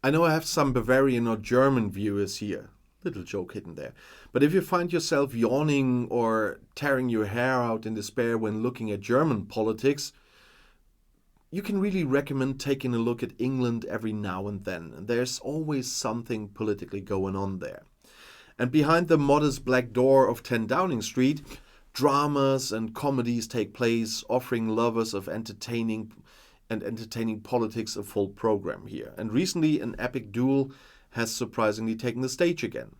I know I have some Bavarian or German viewers here. Little joke hidden there. But if you find yourself yawning or tearing your hair out in despair when looking at German politics, you can really recommend taking a look at England every now and then. There's always something politically going on there. And behind the modest black door of 10 Downing Street, dramas and comedies take place, offering lovers of entertaining politics a full program here. And recently, an epic duel has surprisingly taken the stage again.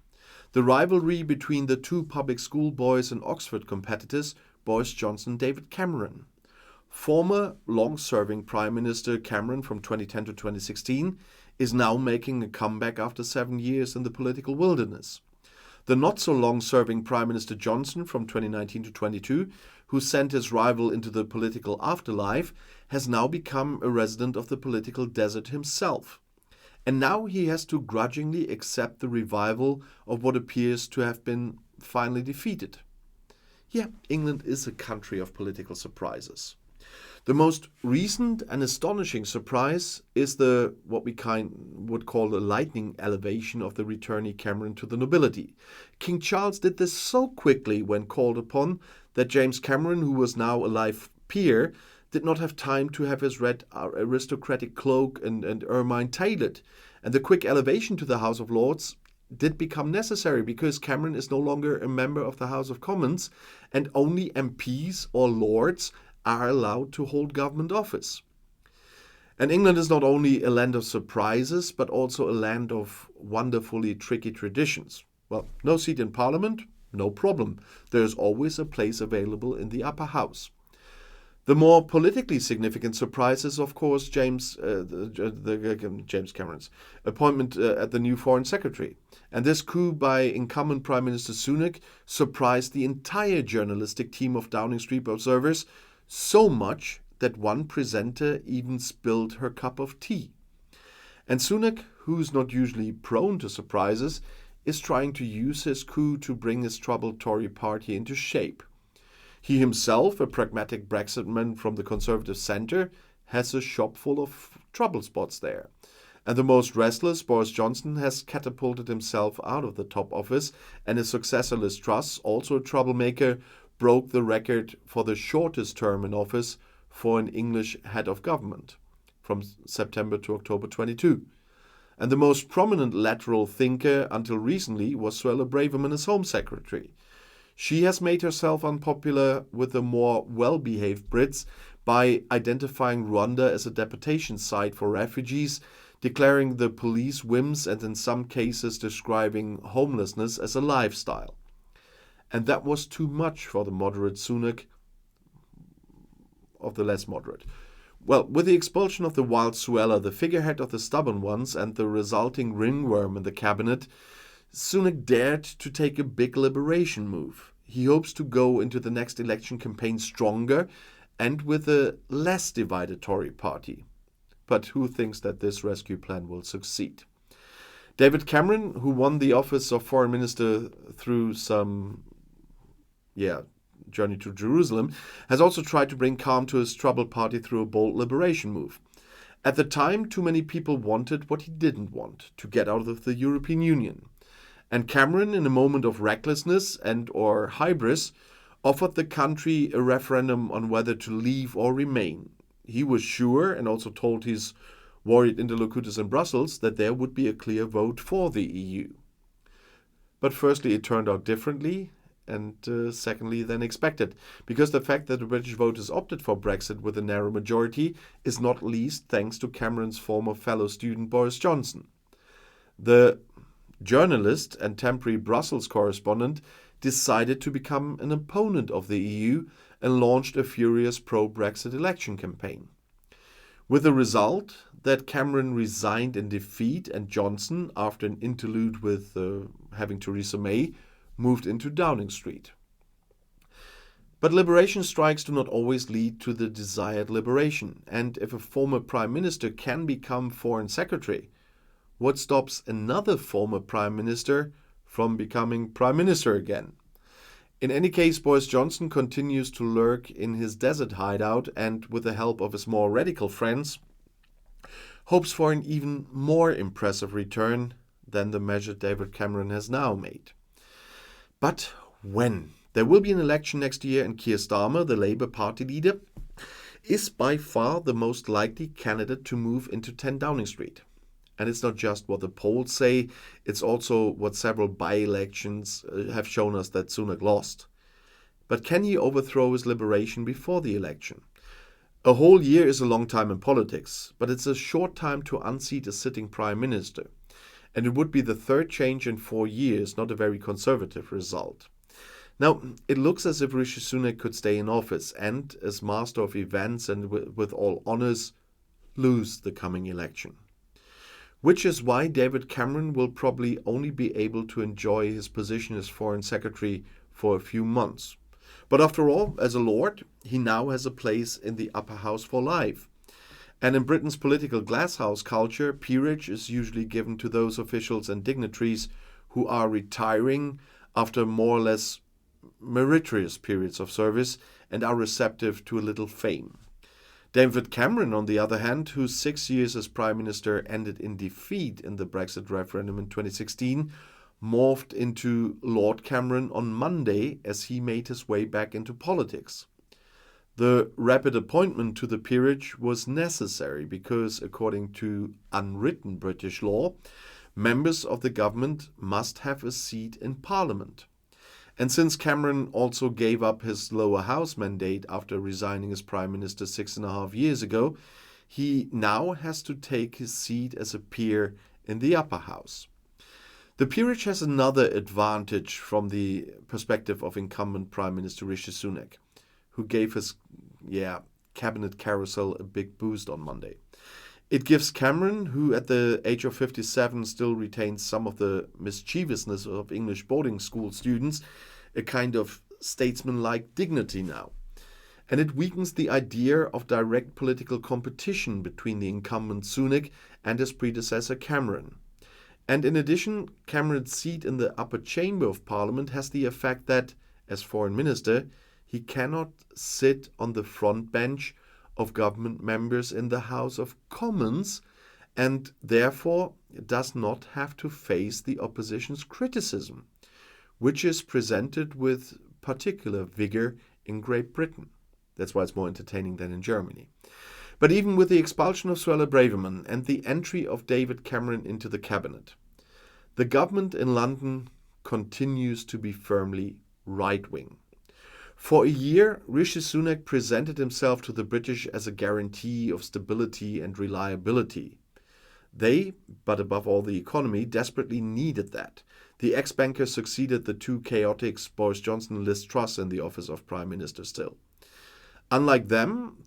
The rivalry between the two public school boys and Oxford competitors, Boris Johnson and David Cameron. Former long-serving Prime Minister Cameron from 2010 to 2016 is now making a comeback after 7 years in the political wilderness. The not-so-long-serving Prime Minister Johnson from 2019 to 22, who sent his rival into the political afterlife, has now become a resident of the political desert himself. And now he has to grudgingly accept the revival of what appears to have been finally defeated. Yeah, England is a country of political surprises. The most recent and astonishing surprise is what we would call the lightning elevation of the returnee Cameron to the nobility. King Charles did this so quickly when called upon that James Cameron, who was now a life peer, did not have time to have his red aristocratic cloak and ermine tailored. And the quick elevation to the House of Lords did become necessary because Cameron is no longer a member of the House of Commons and only MPs or Lords are allowed to hold government office. And England is not only a land of surprises, but also a land of wonderfully tricky traditions. Well, no seat in Parliament? No problem. There's always a place available in the upper house. The more politically significant surprise is, of course, James Cameron's appointment at the new Foreign Secretary. And this coup by incumbent Prime Minister Sunak surprised the entire journalistic team of Downing Street observers so much that one presenter even spilled her cup of tea. And Sunak, who's not usually prone to surprises, is trying to use his coup to bring his troubled Tory party into shape. He himself, a pragmatic Brexit man from the Conservative centre, has a shop full of trouble spots there. And the most restless, Boris Johnson, has catapulted himself out of the top office, and his successor Liz Truss, also a troublemaker, broke the record for the shortest term in office for an English head of government, from September to October 22. And the most prominent lateral thinker until recently was Suella Braverman as Home Secretary. She has made herself unpopular with the more well-behaved Brits by identifying Rwanda as a deportation site for refugees, declaring the police whims and in some cases describing homelessness as a lifestyle. And that was too much for the moderate Sunak of the less moderate. Well, with the expulsion of the wild Suella, the figurehead of the stubborn ones, and the resulting ringworm in the cabinet, Sunak dared to take a big liberation move. He hopes to go into the next election campaign stronger and with a less divided Tory party. But who thinks that this rescue plan will succeed? David Cameron, who won the office of Foreign Minister through some journey to Jerusalem, has also tried to bring calm to his troubled party through a bold liberation move. At the time, too many people wanted what he didn't want, to get out of the European Union. And Cameron, in a moment of recklessness and/or hybris, offered the country a referendum on whether to leave or remain. He was sure, and also told his worried interlocutors in Brussels, that there would be a clear vote for the EU. But firstly, it turned out differently, and secondly than expected, because the fact that the British voters opted for Brexit with a narrow majority is not least thanks to Cameron's former fellow student Boris Johnson. The journalist and temporary Brussels correspondent decided to become an opponent of the EU and launched a furious pro-Brexit election campaign. With the result that Cameron resigned in defeat and Johnson, after an interlude with having Theresa May, moved into Downing Street. But liberation strikes do not always lead to the desired liberation, and if a former Prime Minister can become Foreign Secretary, what stops another former Prime Minister from becoming Prime Minister again? In any case, Boris Johnson continues to lurk in his desert hideout and, with the help of his more radical friends, hopes for an even more impressive return than the measure David Cameron has now made. But when? There will be an election next year, and Keir Starmer, the Labour Party leader, is by far the most likely candidate to move into 10 Downing Street. And it's not just what the polls say, it's also what several by-elections have shown us that Sunak lost. But can he overthrow his liberation before the election? A whole year is a long time in politics, but it's a short time to unseat a sitting prime minister. And it would be the third change in 4 years, not a very conservative result. Now, it looks as if Rishi Sunak could stay in office and, as master of events and with all honours, lose the coming election. Which is why David Cameron will probably only be able to enjoy his position as Foreign Secretary for a few months. But after all, as a Lord, he now has a place in the upper house for life. And in Britain's political glasshouse culture, peerage is usually given to those officials and dignitaries who are retiring after more or less meritorious periods of service and are receptive to a little fame. David Cameron, on the other hand, whose 6 years as Prime Minister ended in defeat in the Brexit referendum in 2016, morphed into Lord Cameron on Monday as he made his way back into politics. The rapid appointment to the peerage was necessary because, according to unwritten British law, members of the government must have a seat in Parliament. And since Cameron also gave up his lower house mandate after resigning as Prime Minister 6.5 years ago, he now has to take his seat as a peer in the upper house. The peerage has another advantage from the perspective of incumbent Prime Minister Rishi Sunak, who gave his cabinet carousel a big boost on Monday. It gives Cameron, who at the age of 57 still retains some of the mischievousness of English boarding school students, a kind of statesman-like dignity now. And it weakens the idea of direct political competition between the incumbent Sunak and his predecessor Cameron. And in addition, Cameron's seat in the upper chamber of Parliament has the effect that, as Foreign Minister, he cannot sit on the front bench of government members in the House of Commons and therefore does not have to face the opposition's criticism, which is presented with particular vigor in Great Britain. That's why it's more entertaining than in Germany. But even with the expulsion of Suella Braverman and the entry of David Cameron into the cabinet, the government in London continues to be firmly right-wing. For a year, Rishi Sunak presented himself to the British as a guarantee of stability and reliability. They, but above all the economy, desperately needed that. The ex-banker succeeded the two chaotics Boris Johnson and Liz Truss in the office of Prime Minister still. Unlike them,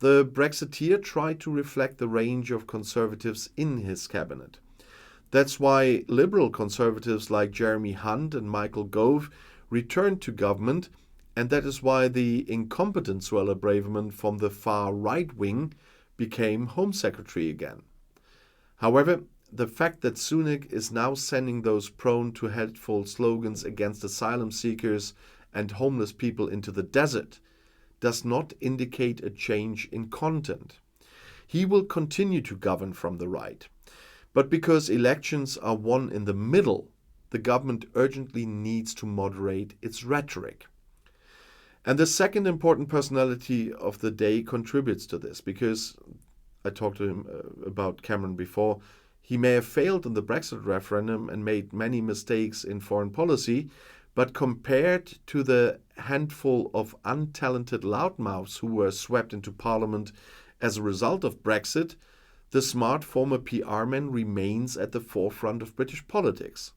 the Brexiteer tried to reflect the range of conservatives in his cabinet. That's why liberal conservatives like Jeremy Hunt and Michael Gove returned to government, and that is why the incompetent Suella Braverman from the far right wing became Home Secretary again. However, the fact that Sunak is now sending those prone to hateful slogans against asylum seekers and homeless people into the desert does not indicate a change in content. He will continue to govern from the right. But because elections are won in the middle, the government urgently needs to moderate its rhetoric. And the second important personality of the day contributes to this, because I talked to him about Cameron before. He may have failed in the Brexit referendum and made many mistakes in foreign policy, but compared to the handful of untalented loudmouths who were swept into Parliament as a result of Brexit, the smart former PR man remains at the forefront of British politics.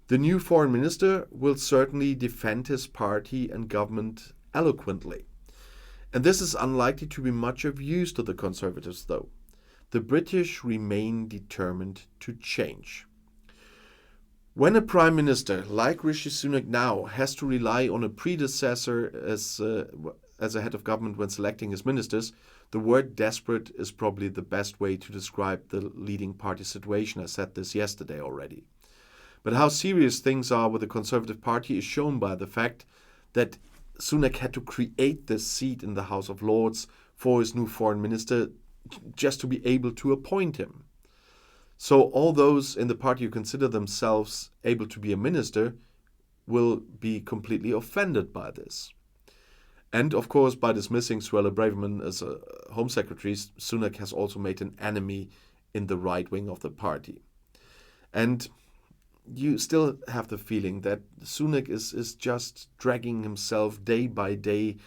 The new foreign minister will certainly defend his party and government eloquently. And this is unlikely to be much of use to the Conservatives, though. The British remain determined to change. When a Prime Minister like Rishi Sunak now has to rely on a predecessor as a head of government when selecting his ministers, the word desperate is probably the best way to describe the leading party situation. I said this yesterday already. But how serious things are with the Conservative Party is shown by the fact that Sunak had to create this seat in the House of Lords for his new foreign minister just to be able to appoint him. So all those in the party who consider themselves able to be a minister will be completely offended by this. And of course, by dismissing Suella Braverman as a Home Secretary, Sunak has also made an enemy in the right wing of the party. And you still have the feeling that Sunak is just dragging himself day by day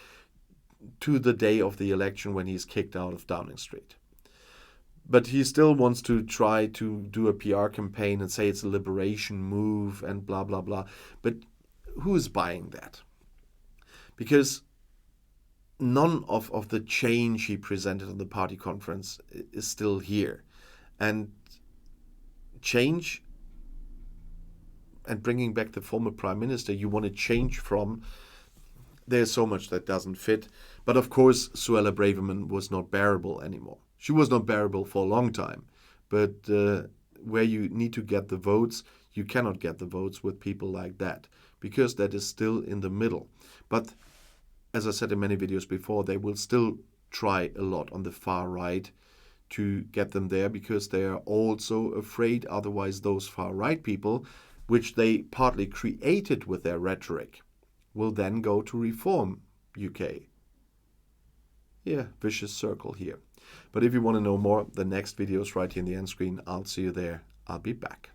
to the day of the election when he's kicked out of Downing Street. But he still wants to try to do a PR campaign and say it's a liberation move and blah, blah, blah. But who is buying that? Because none of the change he presented on the party conference is still here. And change and bringing back the former prime minister, you want to change from, there's so much that doesn't fit. But of course, Suella Braverman was not bearable anymore. She was not bearable for a long time. But where you need to get the votes, you cannot get the votes with people like that, because that is still in the middle. But as I said in many videos before, they will still try a lot on the far right to get them there, because they are also afraid otherwise those far right people, which they partly created with their rhetoric, will then go to reform UK. Yeah, vicious circle here. But if you want to know more, the next video is right here in the end screen. I'll see you there. I'll be back.